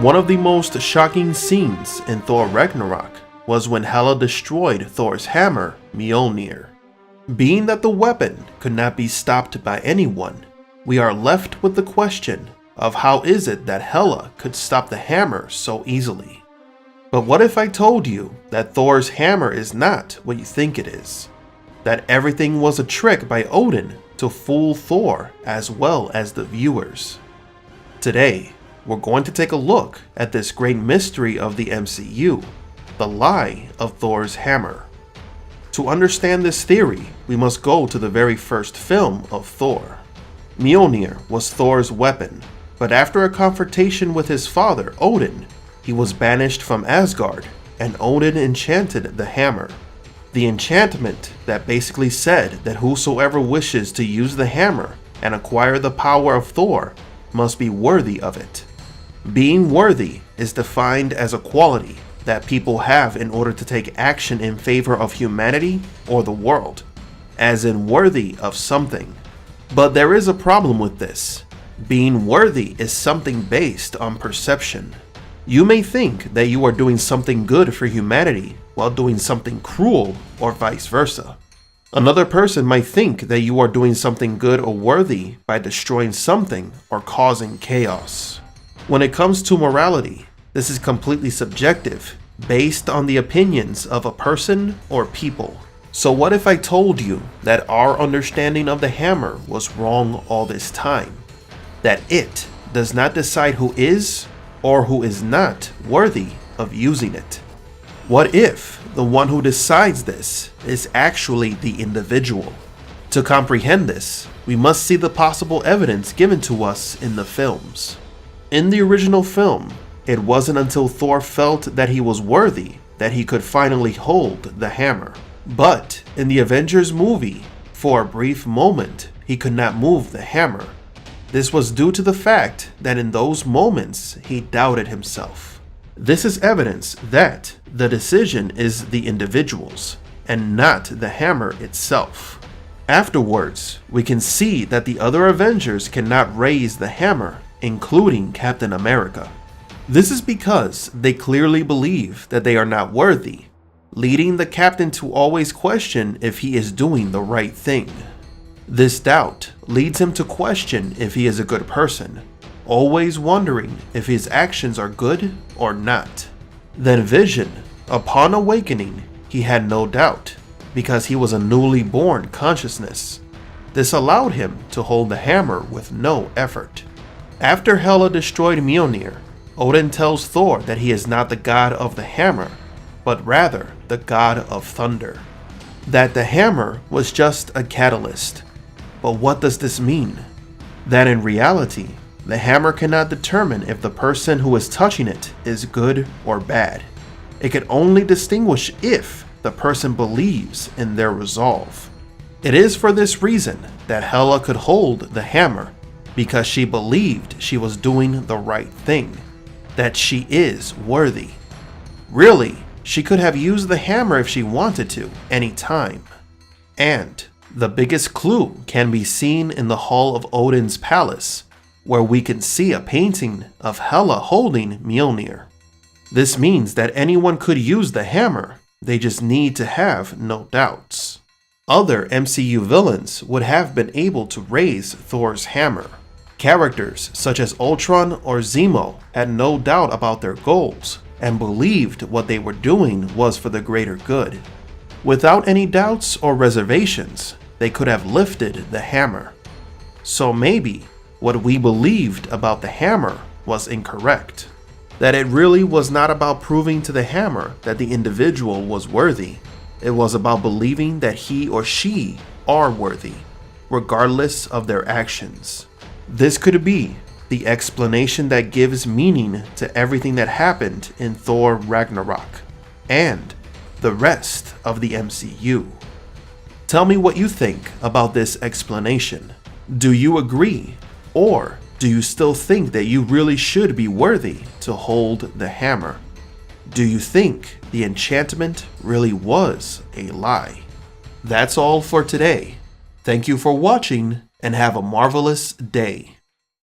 One of the most shocking scenes in Thor Ragnarok was when Hela destroyed Thor's hammer, Mjolnir. Being that the weapon could not be stopped by anyone, we are left with the question of how is it that Hela could stop the hammer so easily. But what if I told you that Thor's hammer is not what you think it is? That everything was a trick by Odin to fool Thor as well as the viewers? Today, we're going to take a look at this great mystery of the MCU, the lie of Thor's hammer. To understand this theory, we must go to the very first film of Thor. Mjolnir was Thor's weapon, but after a confrontation with his father, Odin, he was banished from Asgard, and Odin enchanted the hammer. The enchantment that basically said that whosoever wishes to use the hammer and acquire the power of Thor must be worthy of it. Being worthy is defined as a quality that people have in order to take action in favor of humanity or the world, as in worthy of something. But there is a problem with this. Being worthy is something based on perception. You may think that you are doing something good for humanity while doing something cruel, or vice versa. Another person might think that you are doing something good or worthy by destroying something or causing chaos. When it comes to morality, this is completely subjective, based on the opinions of a person or people. So what if I told you that our understanding of the hammer was wrong all this time? That it does not decide who is or who is not worthy of using it? What if the one who decides this is actually the individual? To comprehend this, we must see the possible evidence given to us in the films. In the original film, it wasn't until Thor felt that he was worthy that he could finally hold the hammer. But in the Avengers movie, for a brief moment, he could not move the hammer. This was due to the fact that in those moments, he doubted himself. This is evidence that the decision is the individual's and not the hammer itself. Afterwards, we can see that the other Avengers cannot raise the hammer, including Captain America. This is because they clearly believe that they are not worthy, leading the captain to always question if he is doing the right thing. This doubt leads him to question if he is a good person, always wondering if his actions are good or not. Then Vision, upon awakening, he had no doubt, because he was a newly born consciousness. This allowed him to hold the hammer with no effort. After Hela destroyed Mjolnir, Odin tells Thor that he is not the god of the hammer, but rather the god of thunder. That the hammer was just a catalyst. But what does this mean? That in reality, the hammer cannot determine if the person who is touching it is good or bad. It can only distinguish if the person believes in their resolve. It is for this reason that Hela could hold the hammer, because she believed she was doing the right thing, that she is worthy. Really, she could have used the hammer if she wanted to, any time. And the biggest clue can be seen in the hall of Odin's palace, where we can see a painting of Hela holding Mjolnir. This means that anyone could use the hammer, they just need to have no doubts. Other MCU villains would have been able to raise Thor's hammer. Characters such as Ultron or Zemo had no doubt about their goals and believed what they were doing was for the greater good. Without any doubts or reservations, they could have lifted the hammer. So maybe what we believed about the hammer was incorrect. That it really was not about proving to the hammer that the individual was worthy. It was about believing that he or she are worthy, regardless of their actions. This could be the explanation that gives meaning to everything that happened in Thor Ragnarok and the rest of the MCU. Tell me what you think about this explanation. Do you agree? Or do you still think that you really should be worthy to hold the hammer? Do you think the enchantment really was a lie? That's all for today. Thank you for watching and have a marvelous day.